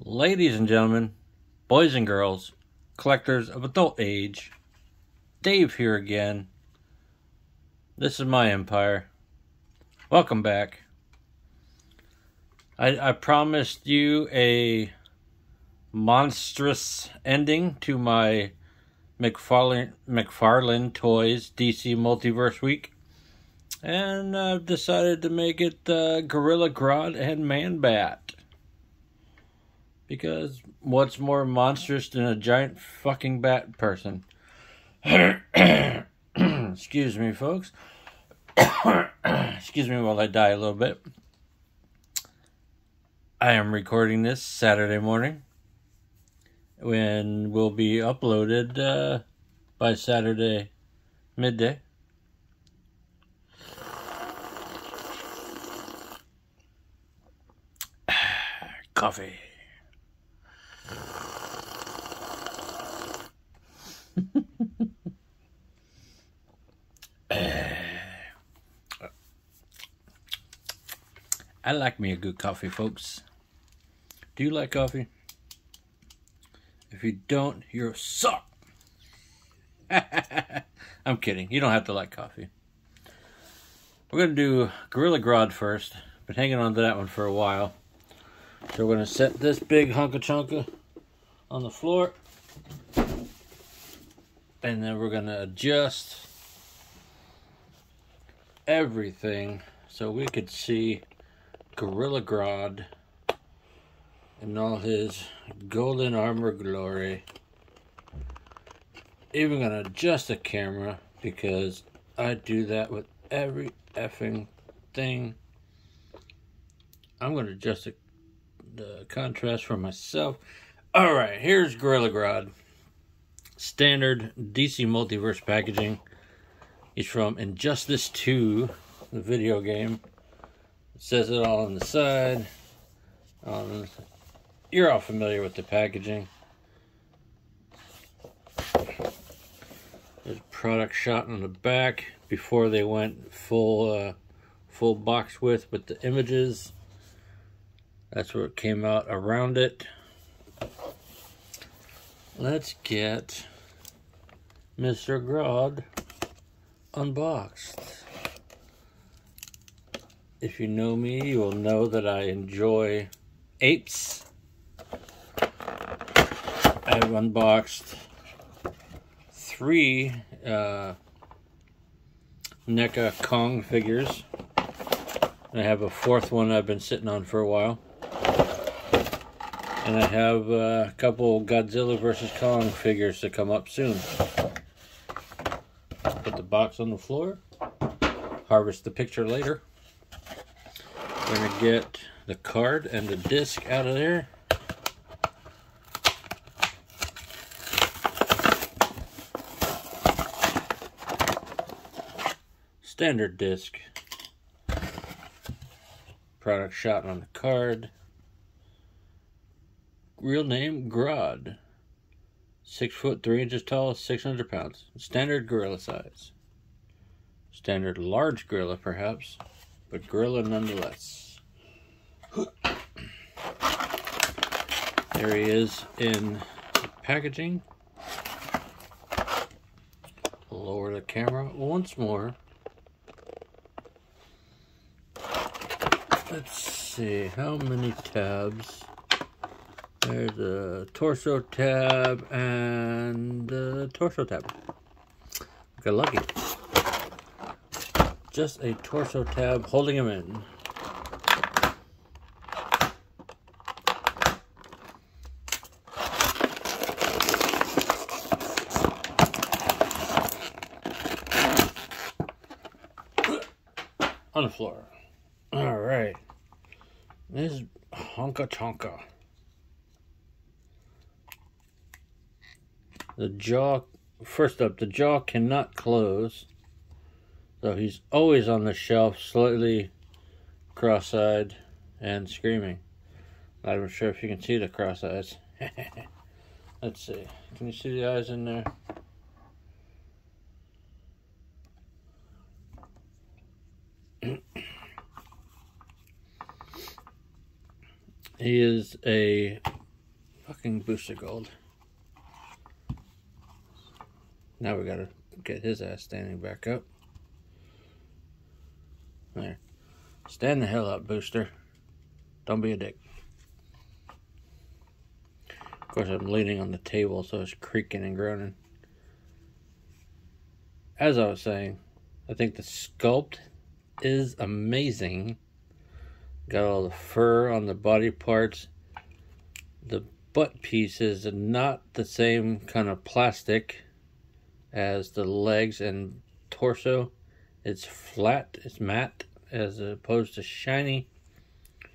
Ladies and gentlemen, boys and girls, collectors of adult age, Dave here again. This is my empire. Welcome back. I promised you a monstrous ending to my McFarlane Toys DC Multiverse week. And I've decided to make it Gorilla Grodd and Man-Bat. Because what's more monstrous than a giant fucking bat person? Excuse me, folks. Excuse me while I die a little bit. I am recording this Saturday morning, when will be uploaded by Saturday midday. Coffee. I like me a good coffee, folks. Do you like coffee? If you don't, you're a suck. I'm kidding. You don't have to like coffee. We're going to do Gorilla Grodd first. Been hanging on to that one for a while. So we're going to set this big hunka chunka on the floor. And then we're going to adjust everything so we could see Gorilla Grodd in all his golden armor glory. Even going to adjust the camera because I do that with every effing thing. I'm going to adjust the contrast for myself. Alright, here's Gorilla Grodd. Standard DC Multiverse packaging. He's from Injustice 2, the video game. It says it all on the side. You're all familiar with the packaging. There's a product shot on the back before they went full box width with the images. That's where it came out around it. Let's get Mr. Grodd unboxed. If you know me, you will know that I enjoy apes. I've unboxed 3 NECA Kong figures. I have a 4th one I've been sitting on for a while. And I have a couple Godzilla vs. Kong figures to come up soon. Put the box on the floor. Harvest the picture later. We're going to get the card and the disc out of there. Standard disc. Product shot on the card. Real name, Grodd. 6 foot 3 inches tall, 600 pounds. Standard gorilla size. Standard large gorilla, perhaps, but gorilla nonetheless. There he is in the packaging. Lower the camera once more. Let's see, how many tabs? There's a torso tab and a torso tab. Got lucky. Just a torso tab holding him in. On the floor. Alright. This is honka chonka. The jaw, first up, the jaw cannot close. So he's always on the shelf, slightly cross-eyed and screaming. Not even sure if you can see the cross eyes. Let's see. Can you see the eyes in there? He is a Fucking booster gold. Now we gotta get his ass standing back up. There. Stand the hell up, Booster. Don't be a dick. Of course, I'm leaning on the table, so it's creaking and groaning. As I was saying, I think the sculpt is amazing. Got all the fur on the body parts. The butt piece is not the same kind of plastic as the legs and torso. It's flat, it's matte, as opposed to shiny. I'm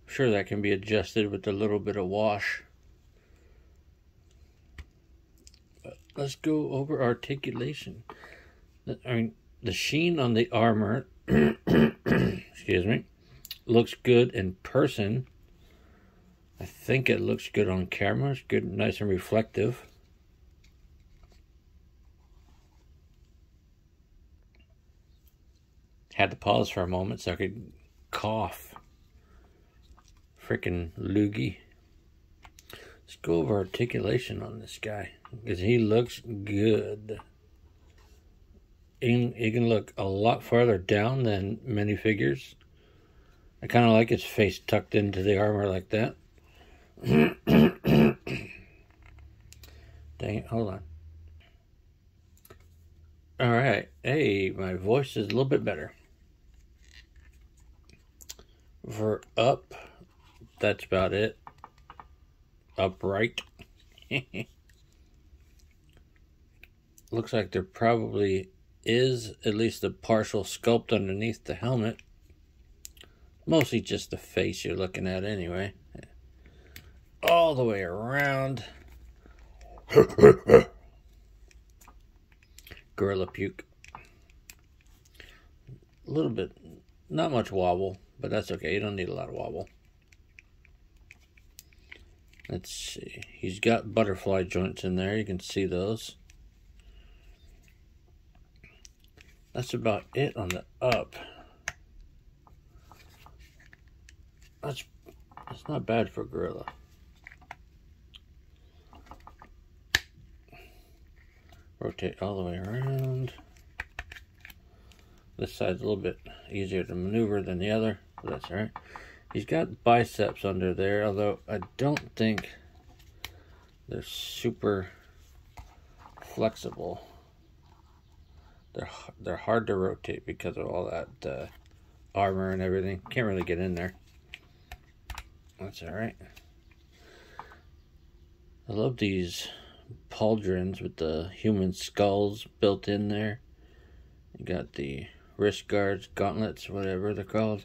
sure that can be adjusted with a little bit of wash. But let's go over articulation. I mean, the sheen on the armor, excuse me, looks good in person. I think it looks good on camera. It's good, nice and reflective. Had to pause for a moment so I could cough. Freaking loogie. Let's go over articulation on this guy, because he looks good. He can look a lot farther down than minifigures. I kind of like his face tucked into the armor like that. Dang it, hold on. Alright, hey, my voice is a little bit better. For up, that's about it. Upright. Looks like there probably is at least a partial sculpt underneath the helmet. Mostly just the face you're looking at anyway. All the way around. Gorilla puke. A little bit, not much wobble, but that's okay. You don't need a lot of wobble. Let's see. He's got butterfly joints in there. You can see those. That's about it on the up. That's not bad for Gorilla. Rotate all the way around. This side's a little bit easier to maneuver than the other, but that's alright. He's got biceps under there, although I don't think they're super flexible. They're hard to rotate because of all that armor and everything. Can't really get in there. That's alright. I love these pauldrons with the human skulls built in there. You got the wrist guards, gauntlets, whatever they're called.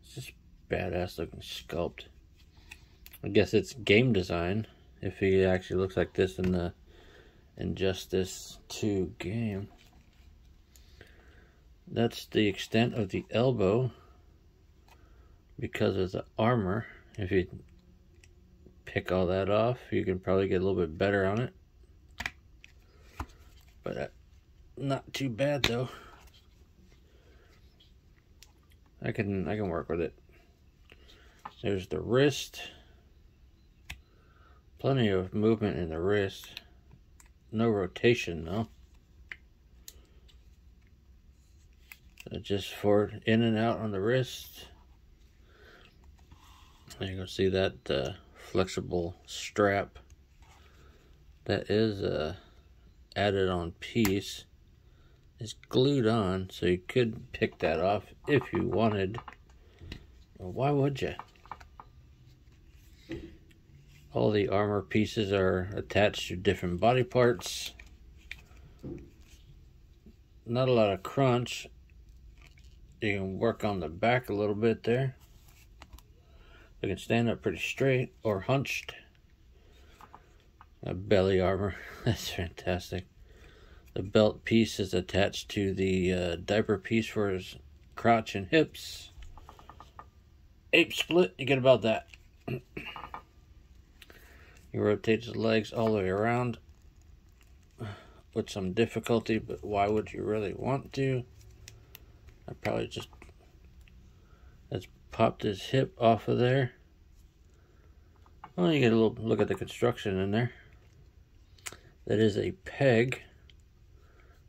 It's just badass looking sculpt. I guess it's game design if he actually looks like this in the Injustice 2 game. That's the extent of the elbow because of the armor. If you pick all that off, you can probably get a little bit better on it. But not too bad though. I can work with it. There's the wrist. Plenty of movement in the wrist. No rotation though. Just forward in and out on the wrist. And you can see that flexible strap that is added on piece is glued on, so you could pick that off if you wanted. Well, why would you? All the armor pieces are attached to different body parts. Not a lot of crunch. You can work on the back a little bit there. You can stand up pretty straight or hunched. Belly armor, that's fantastic. The belt piece is attached to the diaper piece for his crotch and hips. Ape split, you get about that. He rotates his legs all the way around with some difficulty, but why would you really want to? Let's pop this hip off of there. Well, you get a little look at the construction in there. That is a peg.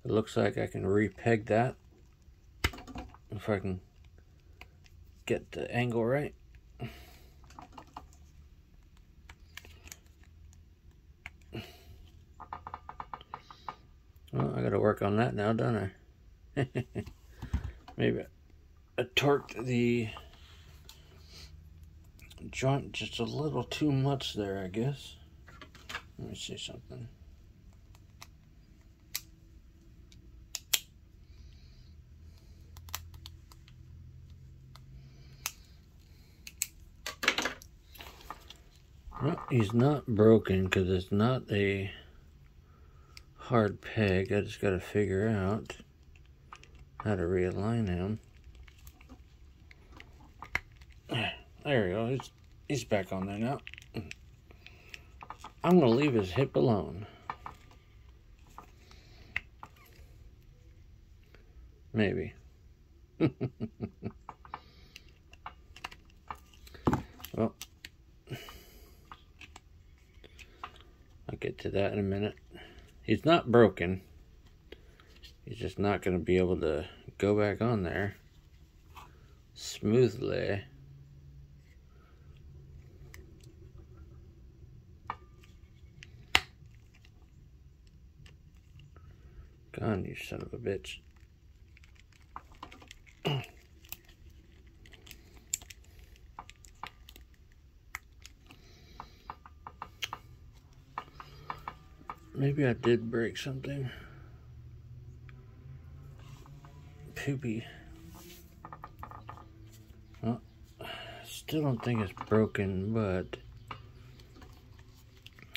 It looks like I can re-peg that. If I can get the angle right. Well, I gotta work on that now, don't I? Maybe I torqued the joint just a little too much there, I guess. Let me see something. Well, he's not broken because it's not a hard peg. I just got to figure out how to realign him. There we go. He's back on there now. I'm going to leave his hip alone. Maybe. Well, I'll get to that in a minute. He's not broken. He's just not going to be able to go back on there smoothly. Gone, you son of a bitch. Maybe I did break something. Poopy. Well, still don't think it's broken, but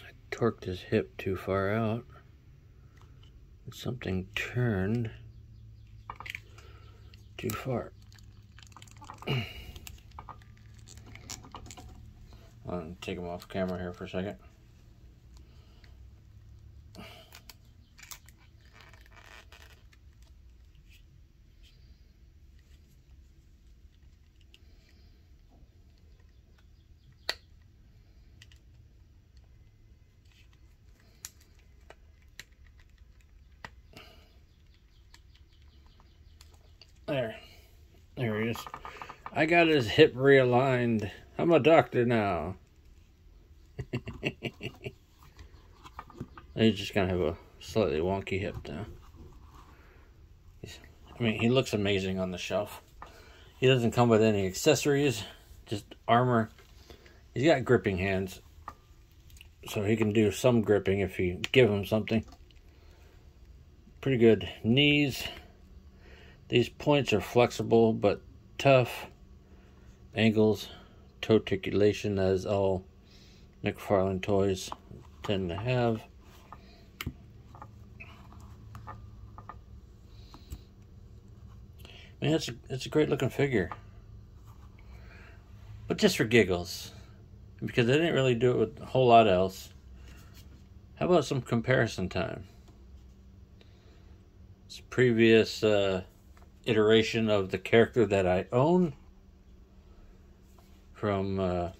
I torqued his hip too far out. Something turned too far. I'll take him off camera here for a second. There he is. I got his hip realigned. I'm a doctor now. He's just gonna have a slightly wonky hip now. I mean, he looks amazing on the shelf. He doesn't come with any accessories, just armor. He's got gripping hands, so he can do some gripping if you give him something. Pretty good knees. These points are flexible but tough. Ankles, toe articulation, as all McFarlane Toys tend to have. I mean, it's a great looking figure. But just for giggles, because they didn't really do it with a whole lot else, how about some comparison time? It's a previous iteration of the character that I own from the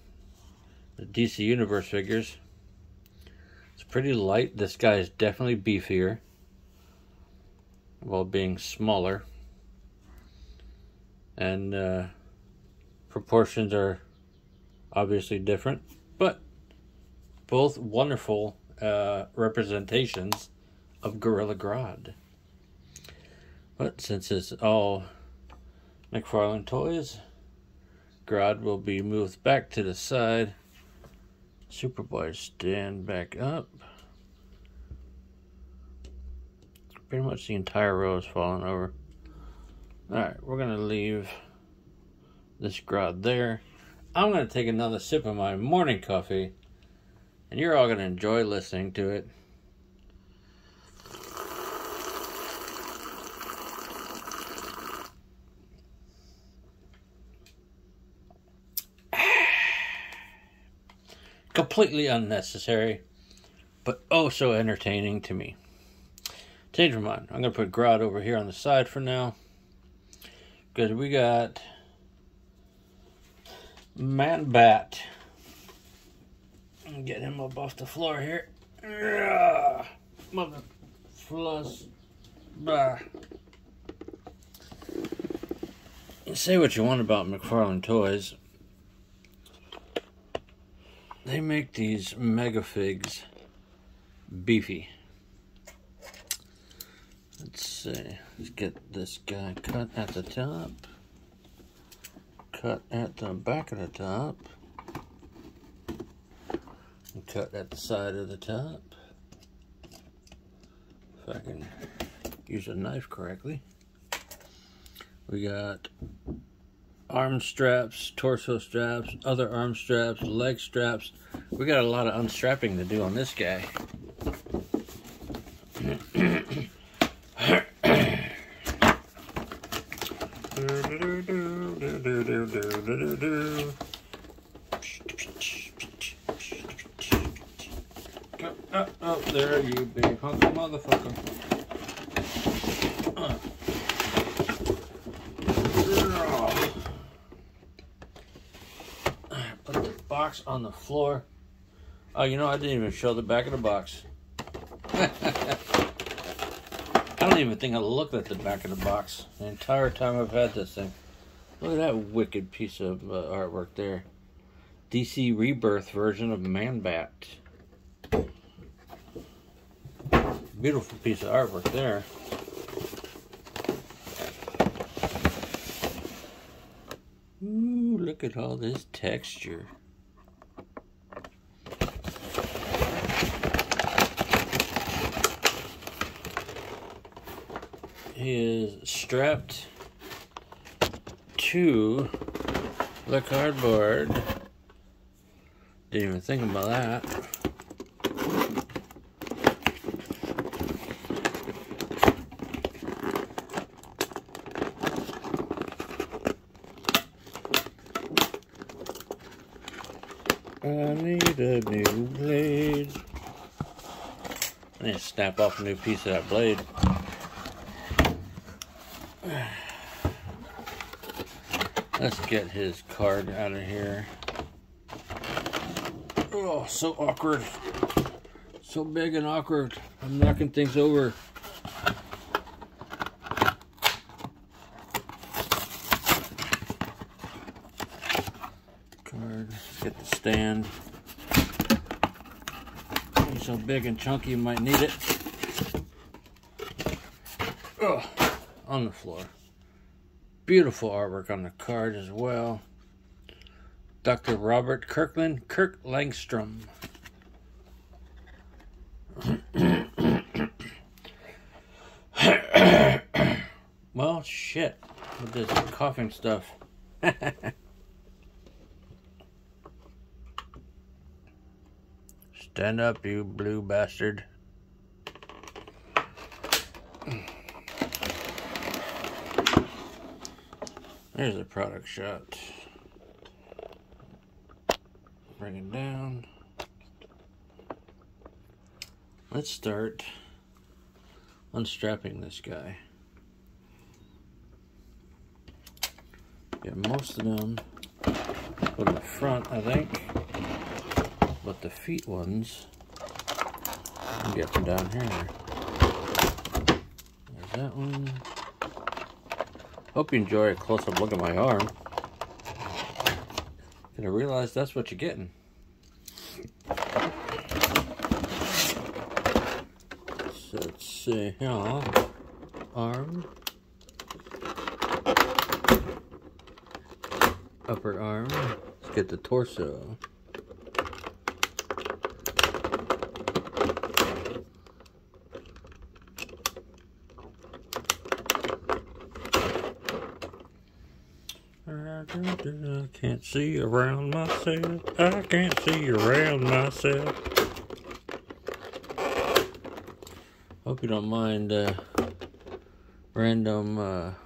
DC Universe figures. It's pretty light. This guy is definitely beefier while being smaller, and proportions are obviously different, but both wonderful representations of Gorilla Grodd. But since it's all McFarlane Toys, Grodd will be moved back to the side. Superboy stand back up. Pretty much the entire row is falling over. Alright, we're going to leave this Grodd there. I'm going to take another sip of my morning coffee, and you're all going to enjoy listening to it. Completely unnecessary, but oh so entertaining to me. Change my mind. I'm going to put Grodd over here on the side for now, because we got Man Bat. Get him up off the floor here. Mother fluss. Bah. You say what you want about McFarlane Toys. They make these mega figs beefy. Let's see. Let's get this guy cut at the top. Cut at the back of the top. And cut at the side of the top. If I can use a knife correctly. We got arm straps, torso straps, other arm straps, leg straps. We got a lot of unstrapping to do on this guy. Oh, there you big hunk of motherfucker. Put the box on the floor. Oh, you know, I didn't even show the back of the box. I don't even think I looked at the back of the box the entire time I've had this thing. Look at that wicked piece of artwork there. DC Rebirth version of Man Bat. Beautiful piece of artwork there. Ooh, look at all this texture. He is strapped to the cardboard. Didn't even think about that. I need a new blade. I need to snap off a new piece of that blade. Let's get his card out of here. Oh, so awkward. So big and awkward. I'm knocking things over. Card. Let's get the stand. He's so big and chunky you might need it. Oh, on the floor. Beautiful artwork on the card as well. Dr. Robert Kirkland, Kirk Langstrom. Well, shit. With this coughing stuff. Stand up, you blue bastard. There's a product shot. Bring it down. Let's start unstrapping this guy. Get most of them put in the front, I think. But the feet ones, I'll get them down here. There's that one. Hope you enjoy a close-up look at my arm. And I realize that's what you're getting. So let's see here. Arm. Upper arm. Let's get the torso. I can't see around myself. I can't see around myself. Hope you don't mind random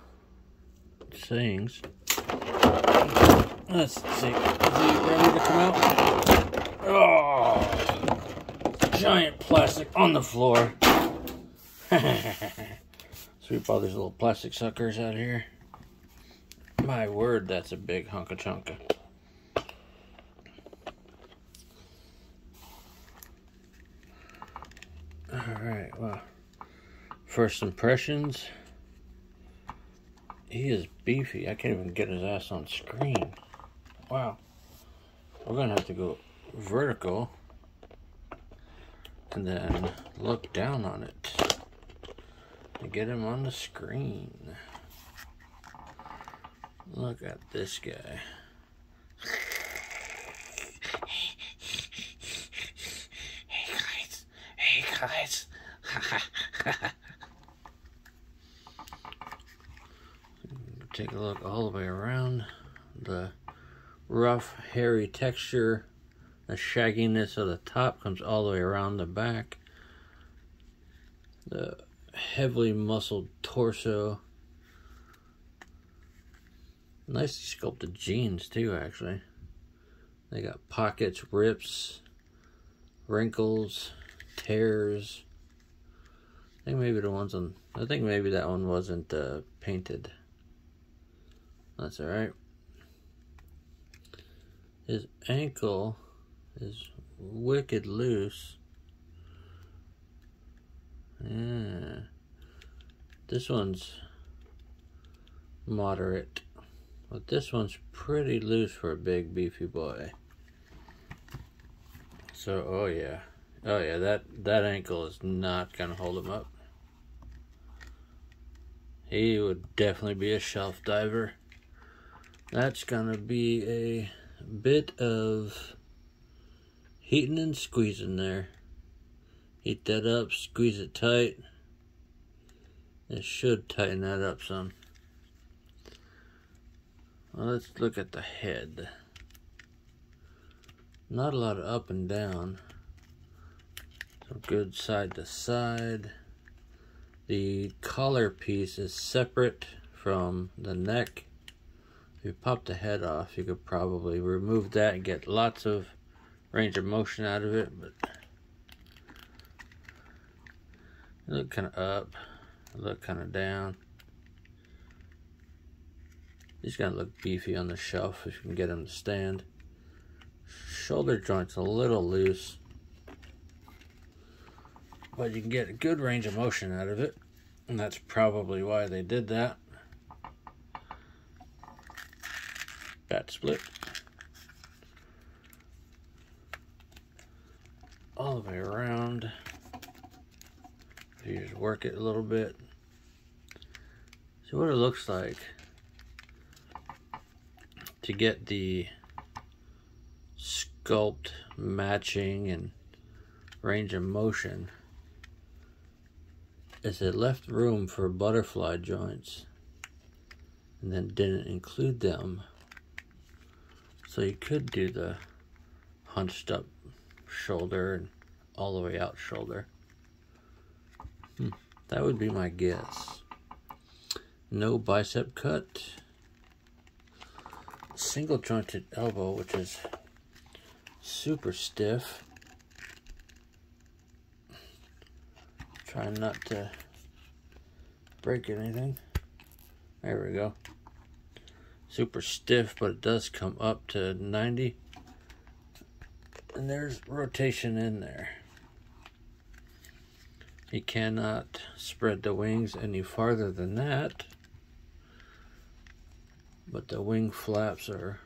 sayings. Let's see. Is he ready to come out? Oh! Giant plastic on the floor. Sweep all these little plastic suckers out here. My word, that's a big hunk of chunka. well, first impressions. He is beefy. I can't even get his ass on screen. Wow. We're gonna have to go vertical and then look down on it to get him on the screen. Look at this guy. Hey guys. Take a look all the way around. The rough, hairy texture, the shagginess of the top comes all the way around the back. The heavily muscled torso. Nicely sculpted jeans too, actually. They got pockets, rips, wrinkles, tears. I think maybe that one wasn't painted. That's alright. His ankle is wicked loose. Yeah. This one's moderate. But this one's pretty loose for a big beefy boy. So, oh yeah, that ankle is not gonna hold him up. He would definitely be a shelf diver. That's gonna be a bit of heating and squeezing there. Heat that up, squeeze it tight. It should tighten that up some. Well, let's look at the head. Not a lot of up and down. Some good side to side. The collar piece is separate from the neck. If you pop the head off, you could probably remove that and get lots of range of motion out of it, but look kind of up, look kind of down. He's gonna look beefy on the shelf if you can get him to stand. Shoulder joint's a little loose, but you can get a good range of motion out of it, and that's probably why they did that. Bat split. All the way around. You just work it a little bit. See what it looks like to get the sculpt matching and range of motion is it left room for butterfly joints and then didn't include them. So you could do the hunched up shoulder and all the way out shoulder. That would be my guess. No bicep cut. Single jointed elbow, which is super stiff. Trying not to break anything. There we go. Super stiff, but it does come up to 90. And there's rotation in there. You cannot spread the wings any farther than that. But the wing flaps are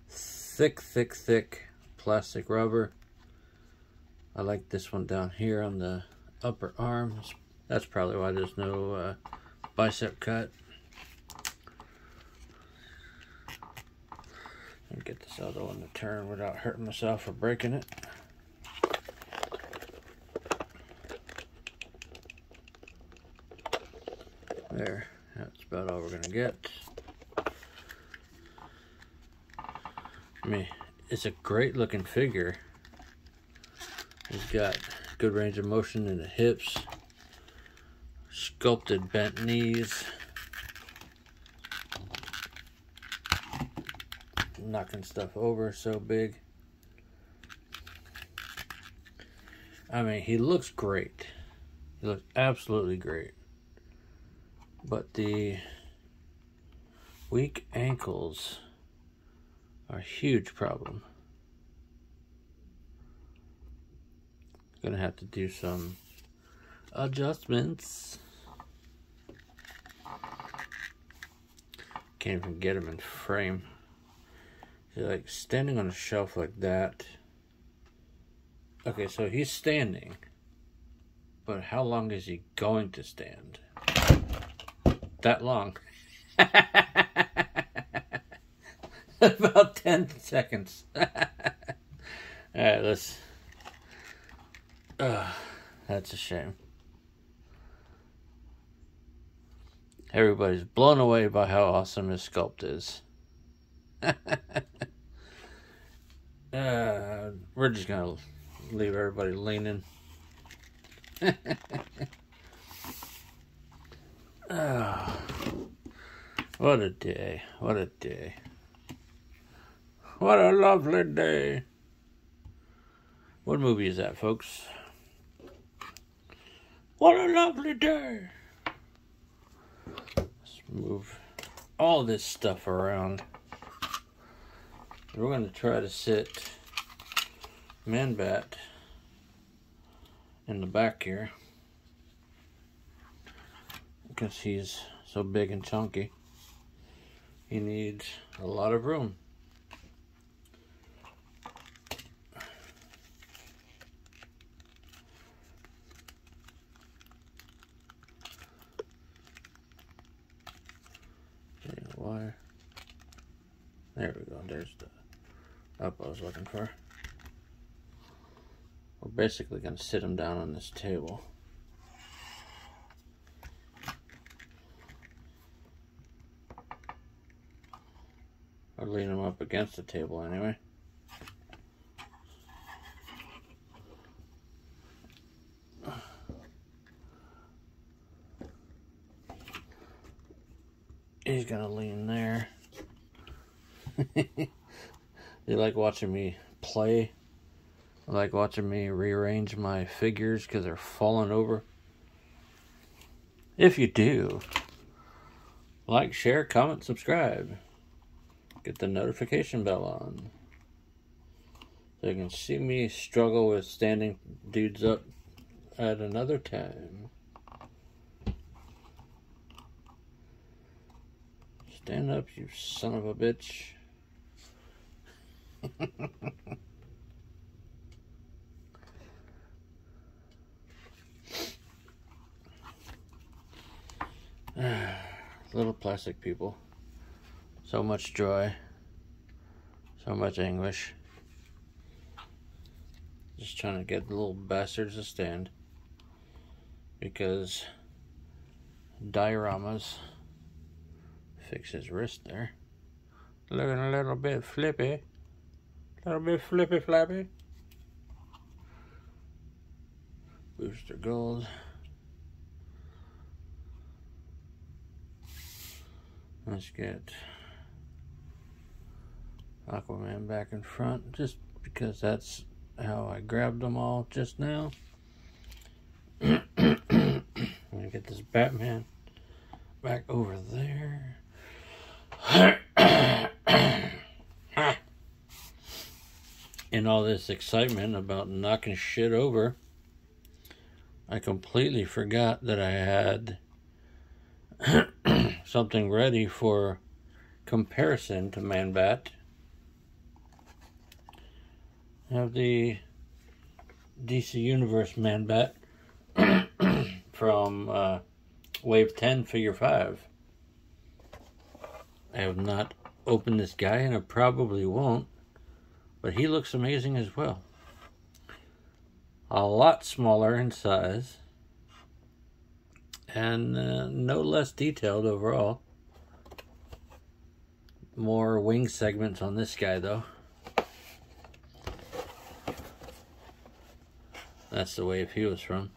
thick, thick, thick plastic rubber. I like this one down here on the upper arm. That's probably why there's no bicep cut. And get this other one to turn without hurting myself or breaking it. There, that's about all we're gonna get. I mean, it's a great looking figure. He's got good range of motion in the hips, sculpted bent knees, knocking stuff over so big. I mean, he looks great. He looks absolutely great. But the weak ankles are a huge problem. Gonna have to do some adjustments. Can't even get him in frame. He's like standing on a shelf like that. Okay, so he's standing. But how long is he going to stand? That long. About 10 seconds. Alright, let's... that's a shame. Everybody's blown away by how awesome his sculpt is. We're just gonna leave everybody leaning. Oh, what a day. What a day. What a lovely day. What movie is that, folks? What a lovely day. Let's move all this stuff around. We're going to try to sit Man-Bat in the back here because he's so big and chunky. He needs a lot of room. Wire. There we go. There's the up I was looking for. We're basically going to sit him down on this table. Or lean him up against the table anyway. He's gonna lean there. You like watching me play? I like watching me rearrange my figures because they're falling over. If you do, like, share, comment, subscribe. Get the notification bell on so you can see me struggle with standing dudes up at another time. Stand up, you son of a bitch. Little plastic people. So much joy. So much anguish. Just trying to get the little bastards to stand. Because dioramas. Fix his wrist there. Looking a little bit flippy. A little bit flippy flappy. Booster gold. Let's get Aquaman back in front, just because that's how I grabbed them all just now. I'm gonna get this Batman back over there. In all this excitement about knocking shit over, I completely forgot that I had something ready for comparison to Man-Bat. I have the DC Universe Man-Bat from Wave 10, Figure 5. I have not opened this guy, and I probably won't, but he looks amazing as well. A lot smaller in size, and no less detailed overall. More wing segments on this guy, though. That's the wave he was from.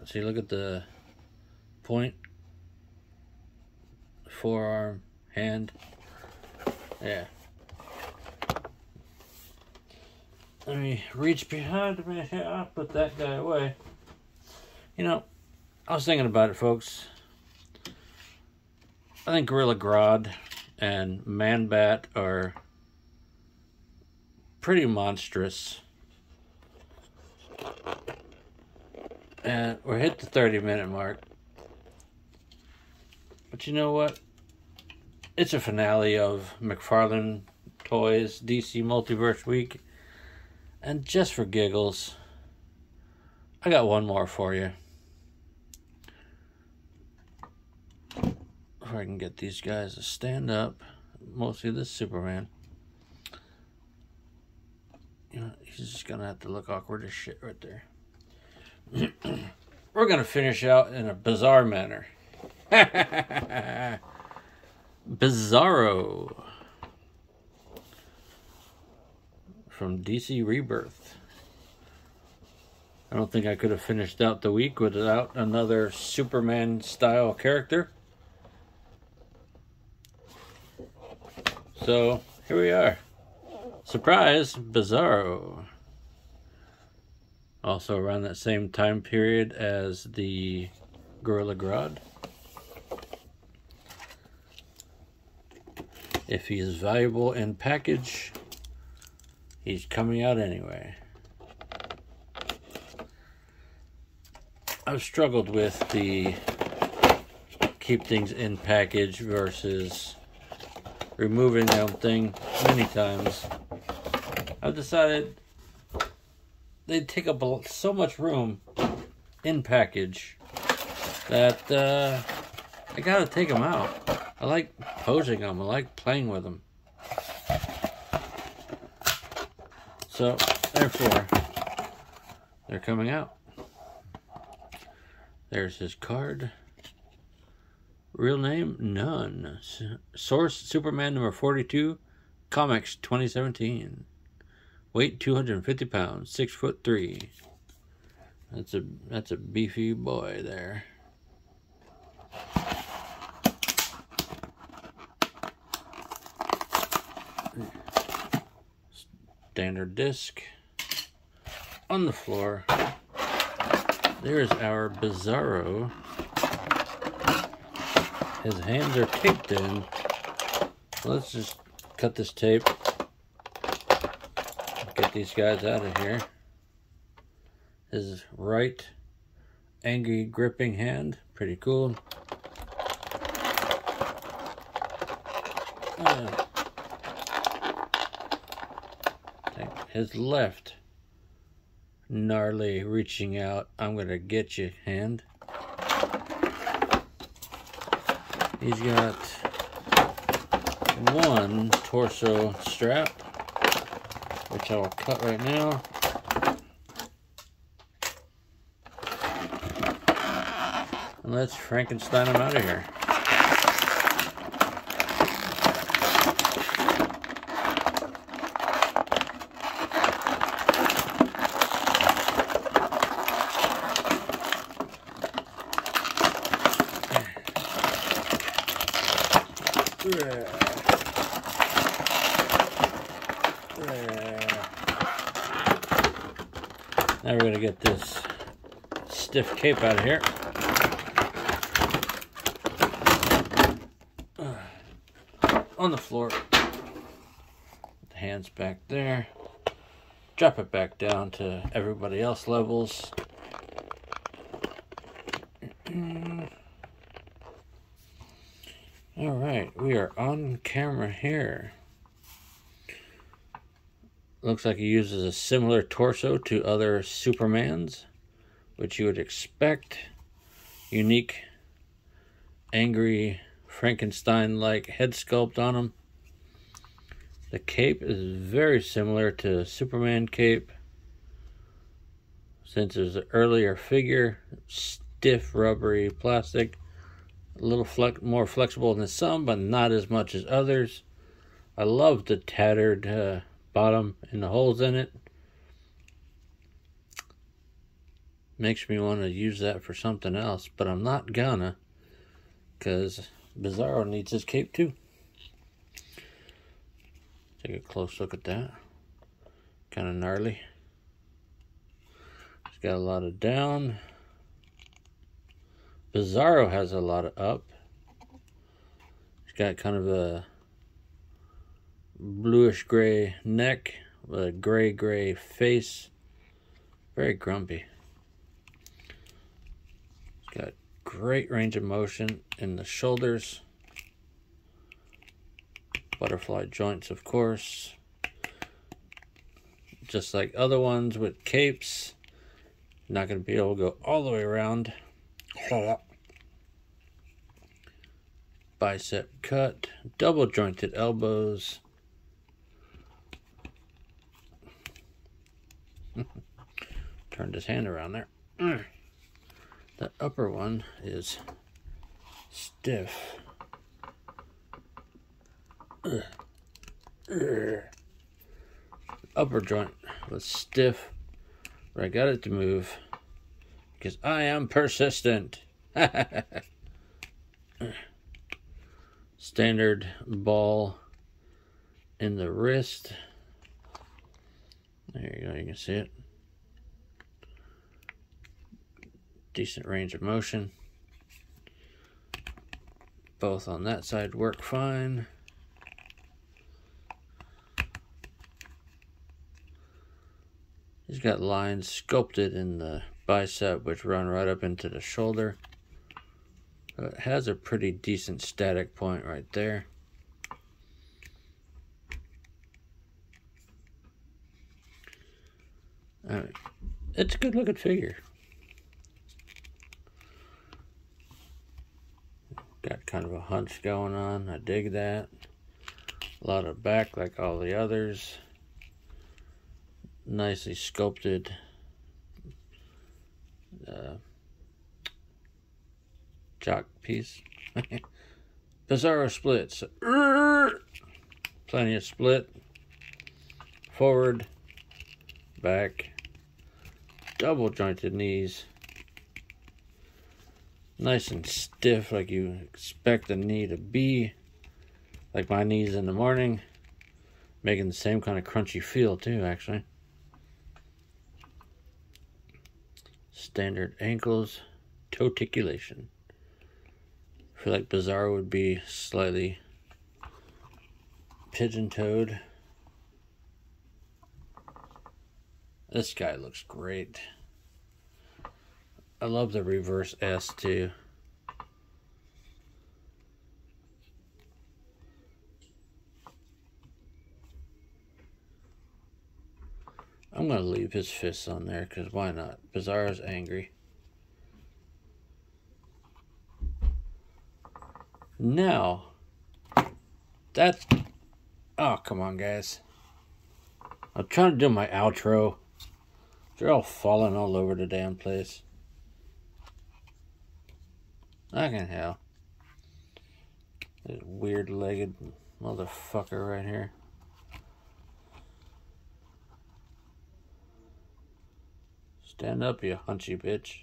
See, look at the point, forearm, hand. Yeah. Let me reach behind me here. I'll put that guy away. You know, I was thinking about it, folks. I think Gorilla Grodd and Man-Bat are pretty monstrous. And we're hit the 30-minute mark. But you know what? It's a finale of McFarlane Toys DC Multiverse Week. And just for giggles, I got one more for you. If I can get these guys to stand up. Mostly this Superman. You know, he's just gonna have to look awkward as shit right there. We're gonna finish out in a bizarre manner. Bizarro from DC Rebirth. I don't think I could have finished out the week without another Superman style character. So here we are. Surprise, Bizarro. Also around that same time period as the Gorilla Grodd. If he is valuable in package, he's coming out anyway. I've struggled with the keep things in package versus removing them thing many times. I've decided they take up so much room in package that I gotta take them out. I like posing them. I like playing with them. So, therefore, they're coming out. There's his card. Real name? None. Source, Superman number 42, Comics 2017. Weight 250 pounds, 6'3". That's a beefy boy there. Standard disc. On the floor, there's our Bizarro. His hands are taped in. Let's just cut this tape. Get these guys out of here. His right angry gripping hand. Pretty cool. His left gnarly reaching out, I'm gonna get you hand. He's got one torso strap, which I will cut right now. And let's Frankenstein him out of here. Now we're going to get this stiff cape out of here. On the floor. Put the hands back there. Drop it back down to everybody else levels. Alright, we are on camera here. Looks like he uses a similar torso to other Supermans, which you would expect. Unique, angry, Frankenstein-like head sculpt on him. The cape is very similar to Superman cape. Since it's an earlier figure, stiff, rubbery plastic. A little more flexible than some, but not as much as others. I love the tattered bottom and the holes in it. Makes me want to use that for something else, but I'm not gonna, because Bizarro needs his cape too. Take a close look at that. Kind of gnarly. He's got a lot of down. Bizarro has a lot of up. He's got kind of a bluish gray neck with a gray face. Very grumpy. Great range of motion in the shoulders. Butterfly joints, of course. Just like other ones with capes. Not going to be able to go all the way around. Bicep cut. Double jointed elbows. Turned his hand around there. The upper one is stiff. Upper joint was stiff, but I got it to move because I am persistent. Standard ball in the wrist. There you go, you can see it. Decent range of motion. Both on that side work fine. He's got lines sculpted in the bicep which run right up into the shoulder. So it has a pretty decent static point right there. It's a good looking figure. Got kind of a hunch going on. I dig that. A lot of back like all the others. Nicely sculpted. Jock piece. Bizarro splits. Plenty of split. Forward. Back. Double jointed knees. Nice and stiff like you expect a knee to be. Like my knees in the morning. Making the same kind of crunchy feel too, actually. Standard ankles. Toticulation. I feel like Bizarro would be slightly pigeon-toed. This guy looks great. I love the reverse S too. I'm going to leave his fists on there because why not? Bizarro's angry. Now, that's... Oh, come on, guys. I'm trying to do my outro. They're all falling all over the damn place. Fucking hell. This weird-legged motherfucker right here. Stand up, you hunchy bitch.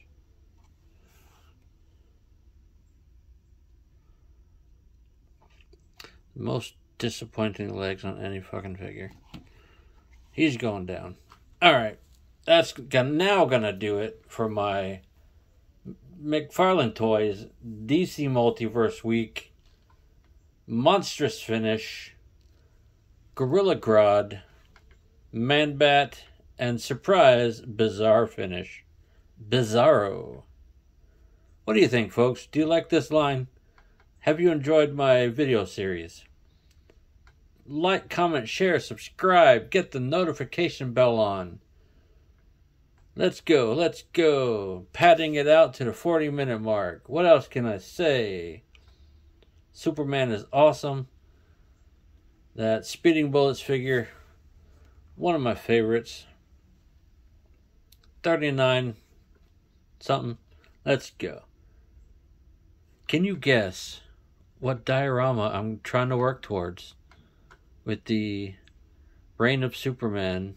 Most disappointing legs on any fucking figure. He's going down. Alright. That's now gonna do it for my McFarlane Toys DC Multiverse Week Monstrous finish, Gorilla Grodd, Man-Bat, and surprise bizarre finish, Bizarro. What do you think, folks? Do you like this line? Have you enjoyed my video series? Like, comment, share, subscribe, get the notification bell on. Let's go, let's go. Padding it out to the 40-minute mark. What else can I say? Superman is awesome. That Speeding Bullets figure, one of my favorites. 39 something. Let's go. Can you guess what diorama I'm trying to work towards with the Reign of Superman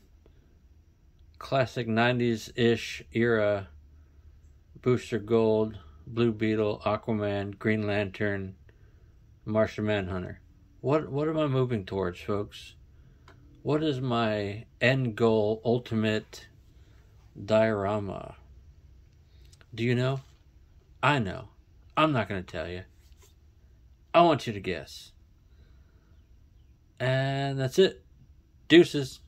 classic 90s-ish era Booster Gold, Blue Beetle, Aquaman, Green Lantern, Martian Manhunter? What am I moving towards, folks? What is my end goal, ultimate diorama? Do you know? I know. I'm not going to tell you. I want you to guess. And that's it. Deuces.